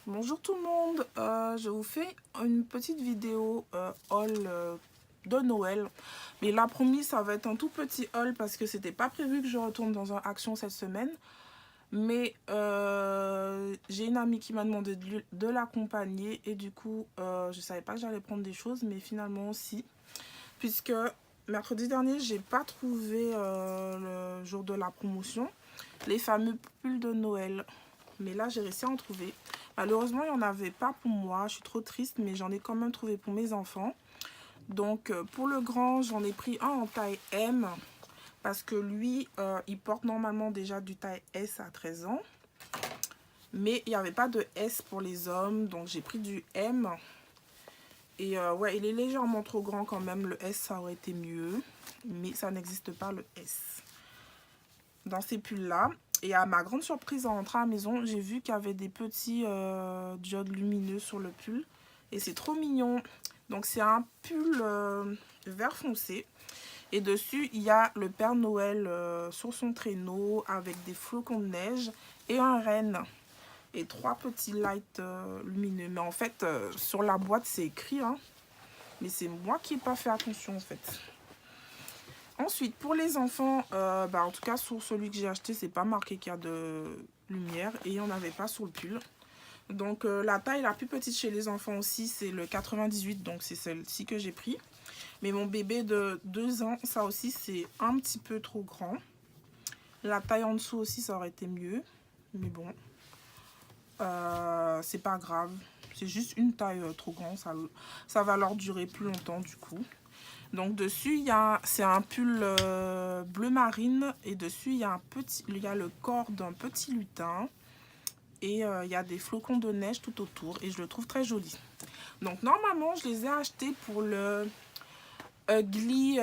Bonjour tout le monde, je vous fais une petite vidéo haul de Noël. Mais la promis, ça va être un tout petit haul parce que c'était pas prévu que je retourne dans un Action cette semaine. Mais j'ai une amie qui m'a demandé de l'accompagner et du coup, je savais pas que j'allais prendre des choses, mais finalement aussi. Puisque mercredi dernier, j'ai pas trouvé le jour de la promotion les fameux pulls de Noël. Mais là, j'ai réussi à en trouver. Malheureusement, il n'y en avait pas pour moi. Je suis trop triste, mais j'en ai quand même trouvé pour mes enfants. Donc, pour le grand, j'en ai pris un en taille M. Parce que lui, il porte normalement déjà du taille S à 13 ans. Mais il n'y avait pas de S pour les hommes. Donc, j'ai pris du M. Et ouais, il est légèrement trop grand quand même. Le S, ça aurait été mieux. Mais ça n'existe pas, le S. Dans ces pulls-là. Et à ma grande surprise, en rentrant à la maison, j'ai vu qu'il y avait des petits diodes lumineux sur le pull. Et c'est trop mignon. Donc c'est un pull vert foncé. Et dessus, il y a le Père Noël sur son traîneau avec des flocons de neige et un renne. Et 3 petits lights lumineux. Mais en fait, sur la boîte, c'est écrit. Hein. Mais c'est moi qui n'ai pas fait attention en fait. Ensuite, pour les enfants, en tout cas sur celui que j'ai acheté, c'est pas marqué qu'il y a de lumière et il n'y en avait pas sur le pull. Donc la taille la plus petite chez les enfants aussi, c'est le 98, donc c'est celle-ci que j'ai pris. Mais mon bébé de 2 ans, ça aussi c'est un petit peu trop grand. La taille en dessous aussi, ça aurait été mieux. Mais bon, c'est pas grave. C'est juste une taille trop grande, ça va leur durer plus longtemps du coup. Donc dessus, c'est un pull bleu marine et dessus, il y a le corps d'un petit lutin et il y a des flocons de neige tout autour et je le trouve très joli. Donc normalement, je les ai achetés pour le Ugly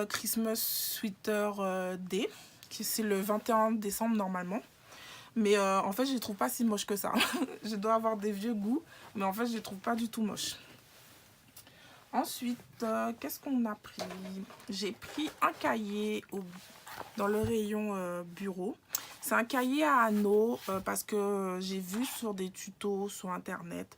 Christmas Sweater Day, qui c'est le 21 décembre normalement. Mais en fait, je les trouve pas si moches que ça. Je dois avoir des vieux goûts, mais en fait, je les trouve pas du tout moches. Ensuite, qu'est-ce qu'on a pris? J'ai pris un cahier dans le rayon bureau. C'est un cahier à anneaux parce que j'ai vu sur des tutos sur internet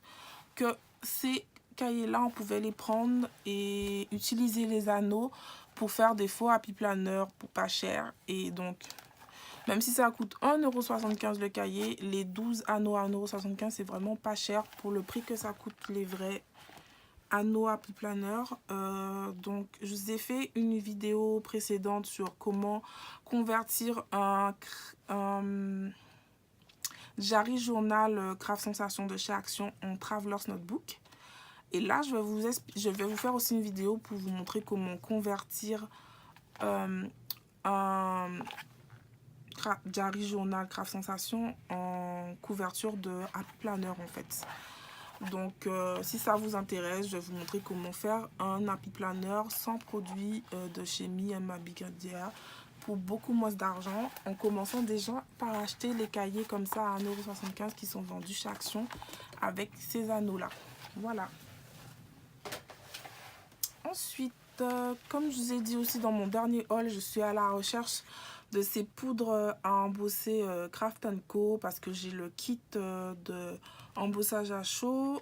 que ces cahiers-là, on pouvait les prendre et utiliser les anneaux pour faire des faux happy planners pour pas cher. Et donc, même si ça coûte 1,75 € le cahier, les 12 anneaux à 1,75 €, c'est vraiment pas cher pour le prix que ça coûte les vrais anneaux happy planner. Donc je vous ai fait une vidéo précédente sur comment convertir un Diary Journal Craft Sensation de chez Action en Traveler's Notebook. Et là je vais vous faire aussi une vidéo pour vous montrer comment convertir un Diary Journal Craft Sensation en couverture de happy planner en fait. Donc si ça vous intéresse, je vais vous montrer comment faire un happy planner sans produit de chez Me and My Big Idea pour beaucoup moins d'argent, en commençant déjà par acheter les cahiers comme ça à 1,75 € qui sont vendus chez Action avec ces anneaux là. Voilà. Ensuite, comme je vous ai dit aussi dans mon dernier haul, je suis à la recherche de ces poudres à embosser Craft Co parce que j'ai le kit de embossage à chaud.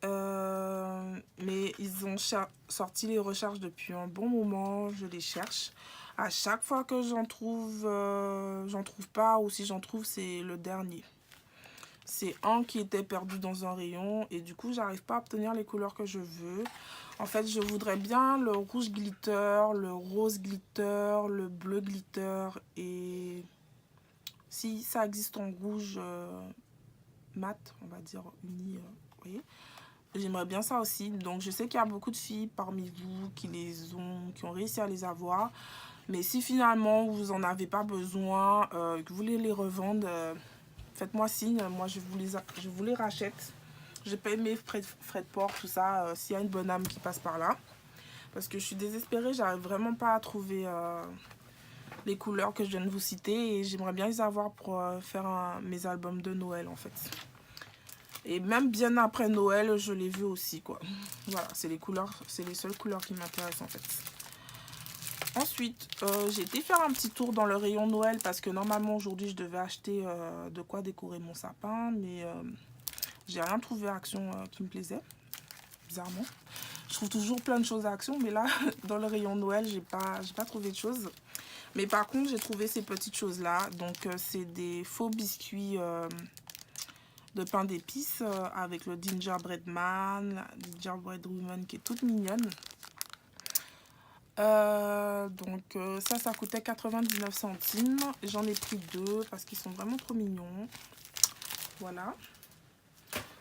Mais ils ont sorti les recherches depuis un bon moment, je les cherche. À chaque fois que j'en trouve pas, ou si j'en trouve, c'est le dernier. C'est un qui était perdu dans un rayon et du coup, j'arrive pas à obtenir les couleurs que je veux. En fait, je voudrais bien le rouge glitter, le rose glitter, le bleu glitter et si ça existe en rouge mat, on va dire uni, vous voyez. J'aimerais bien ça aussi. Donc je sais qu'il y a beaucoup de filles parmi vous qui ont réussi à les avoir. Mais si finalement vous en avez pas besoin, que vous voulez les revendre, faites-moi signe. Moi je vous les rachète. Je paye mes frais de port, tout ça, s'il y a une bonne âme qui passe par là. Parce que je suis désespérée, j'arrive vraiment pas à trouver les couleurs que je viens de vous citer. Et j'aimerais bien les avoir pour faire mes albums de Noël en fait. Et même bien après Noël, je l'ai vu aussi, quoi. Voilà, c'est les seules couleurs qui m'intéressent, en fait. Ensuite, j'ai été faire un petit tour dans le rayon Noël parce que normalement, aujourd'hui, je devais acheter de quoi décorer mon sapin. Mais J'ai rien trouvé à Action qui me plaisait, bizarrement. Je trouve toujours plein de choses à Action, mais là, dans le rayon Noël, j'ai pas trouvé de choses. Mais par contre, j'ai trouvé ces petites choses-là. Donc, c'est des faux biscuits de pain d'épices avec le gingerbread man, la gingerbread woman qui est toute mignonne. Ça coûtait 99 centimes. J'en ai pris 2 parce qu'ils sont vraiment trop mignons. Voilà.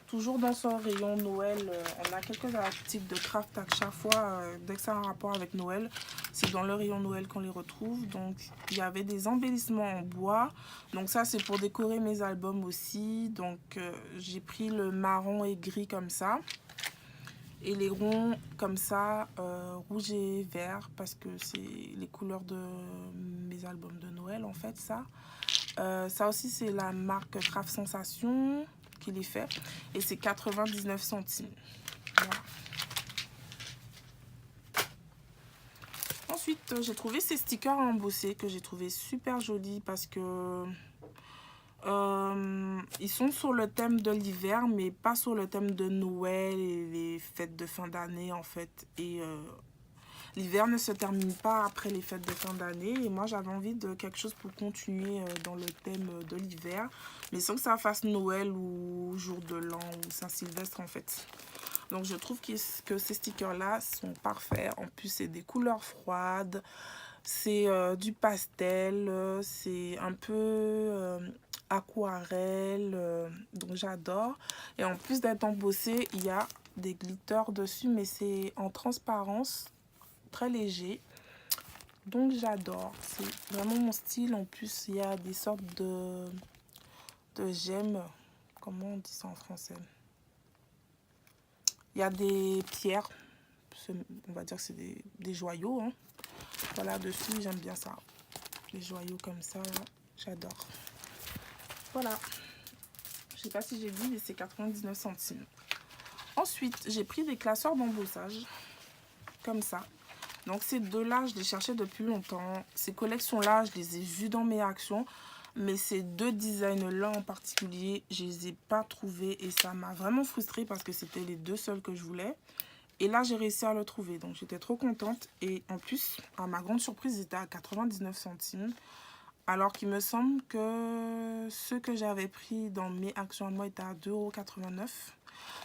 Toujours dans son rayon Noël, on a quelques articles de craft à chaque fois, dès que ça a un rapport avec Noël. C'est dans le rayon Noël qu'on les retrouve. Donc, il y avait des embellissements en bois. Donc, ça, c'est pour décorer mes albums aussi. Donc, j'ai pris le marron et gris comme ça. Et les ronds comme ça, rouge et vert, parce que c'est les couleurs de mes albums de Noël, en fait, ça. Ça aussi, c'est la marque Craft Sensation qui les fait. Et c'est 99 centimes. Voilà. Ensuite, j'ai trouvé ces stickers à embosser que j'ai trouvé super jolis parce que ils sont sur le thème de l'hiver, mais pas sur le thème de Noël et les fêtes de fin d'année, en fait. Et l'hiver ne se termine pas après les fêtes de fin d'année. Et moi, j'avais envie de quelque chose pour continuer dans le thème de l'hiver. Mais sans que ça fasse Noël ou jour de l'an ou Saint-Sylvestre, en fait. Donc, je trouve que ces stickers-là sont parfaits. En plus, c'est des couleurs froides. C'est du pastel. C'est un peu aquarelle. Donc, j'adore. Et en plus d'être embossé, il y a des glitters dessus. Mais c'est en transparence. Très léger, donc j'adore, c'est vraiment mon style. En plus il y a des sortes de gemmes, comment on dit ça en français, il y a des pierres, on va dire que c'est des joyaux, hein. Voilà, dessus j'aime bien ça, les joyaux comme ça, j'adore. Voilà, je sais pas si j'ai dit, mais c'est 99 centimes. Ensuite j'ai pris des classeurs d'embossage comme ça. Donc ces deux-là, je les cherchais depuis longtemps. Ces collections-là, je les ai vues dans mes actions. Mais ces deux designs-là en particulier, je les ai pas trouvés. Et ça m'a vraiment frustrée parce que c'était les deux seuls que je voulais. Et là, j'ai réussi à le trouver. Donc j'étais trop contente. Et en plus, à ma grande surprise, ils étaient à 99 centimes. Alors qu'il me semble que ceux que j'avais pris dans mes actions à moi étaient à 2,89 €.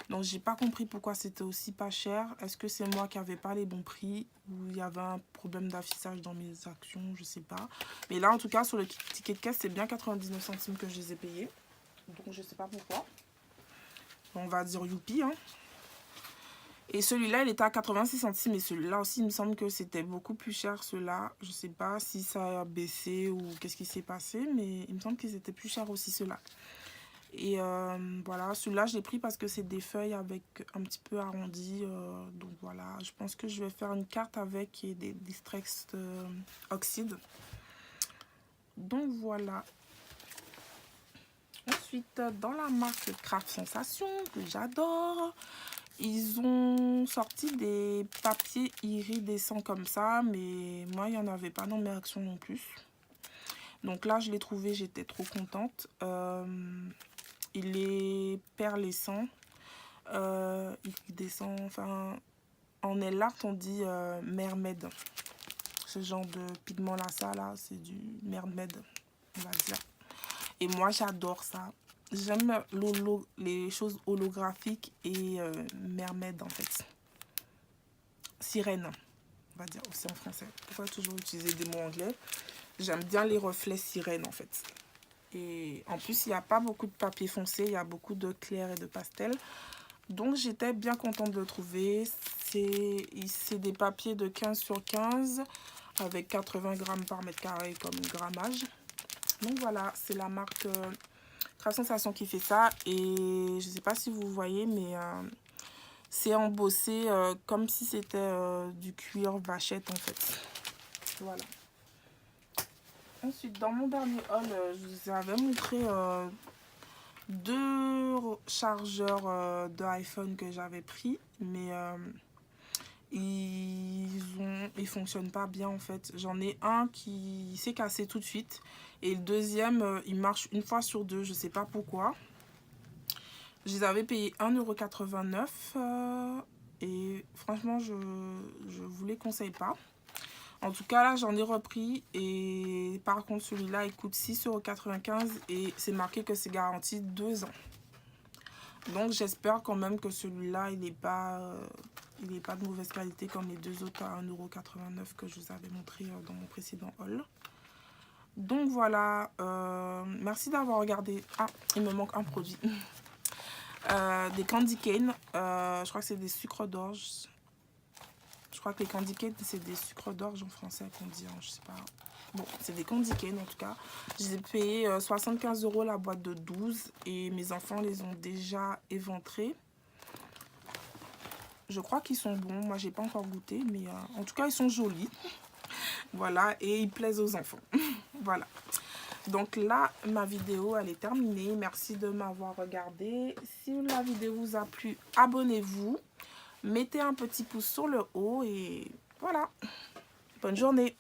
Donc j'ai pas compris pourquoi c'était aussi pas cher. Est-ce que c'est moi qui n'avais pas les bons prix ou il y avait un problème d'affichage dans mes actions, je sais pas. Mais là en tout cas sur le ticket de caisse c'est bien 99 centimes que je les ai payés. Donc je sais pas pourquoi. On va dire youpi, hein. Et celui-là il était à 86 centimes et celui-là aussi il me semble que c'était beaucoup plus cher ceux-là. Je sais pas si ça a baissé ou qu'est-ce qui s'est passé, mais il me semble qu'ils étaient plus chers aussi ceux-là. Et voilà, celui-là je l'ai pris parce que c'est des feuilles avec un petit peu arrondi. Donc voilà, je pense que je vais faire une carte avec et des Distress oxyde. Donc voilà. Ensuite, dans la marque Craft Sensation, que j'adore, ils ont sorti des papiers iridescents comme ça. Mais moi, il n'y en avait pas dans mes actions non plus. Donc là, je l'ai trouvé, j'étais trop contente. Il est perlescent, iridescent, enfin en nail art on dit mermaid. Ce genre de pigment là, ça là, c'est du mermaid, on va dire. Et moi j'adore ça. J'aime les choses holographiques et mermaid en fait. Sirène, on va dire aussi en français. Pourquoi toujours utiliser des mots anglais? J'aime bien les reflets sirène en fait. Et en plus, il n'y a pas beaucoup de papier foncé, il y a beaucoup de clair et de pastel. Donc, j'étais bien contente de le trouver. C'est des papiers de 15 sur 15 avec 80 grammes par mètre carré comme grammage. Donc, voilà, c'est la marque Craft Sensation qui fait ça. Et je ne sais pas si vous voyez, mais c'est embossé comme si c'était du cuir vachette en fait. Voilà. Ensuite, dans mon dernier haul, je vous avais montré 2 chargeurs de iPhone que j'avais pris. Mais ils fonctionnent pas bien en fait. J'en ai un qui s'est cassé tout de suite. Et le deuxième, il marche une fois sur deux. Je sais pas pourquoi. Je les avais payés 1,89 €. Et franchement, je vous les conseille pas. En tout cas, là, j'en ai repris. Et par contre, celui-là, il coûte 6,95 € et c'est marqué que c'est garanti 2 ans. Donc, j'espère quand même que celui-là, il n'est pas de mauvaise qualité comme les deux autres à 1,89 € que je vous avais montré dans mon précédent haul. Donc, voilà. Merci d'avoir regardé. Ah, il me manque un produit. Des candy cane. Je crois que c'est des sucres d'orge. Je crois que les candy cane, c'est des sucres d'orge en français qu'on dit, hein, je sais pas. Bon, c'est des candy cane en tout cas. J'ai payé 75 € la boîte de 12 et mes enfants les ont déjà éventrés. Je crois qu'ils sont bons. Moi, j'ai pas encore goûté, mais en tout cas, ils sont jolis. Voilà, et ils plaisent aux enfants. Voilà. Donc là, ma vidéo, elle est terminée. Merci de m'avoir regardé. Si la vidéo vous a plu, abonnez-vous. Mettez un petit pouce sur le haut et voilà. Bonne journée.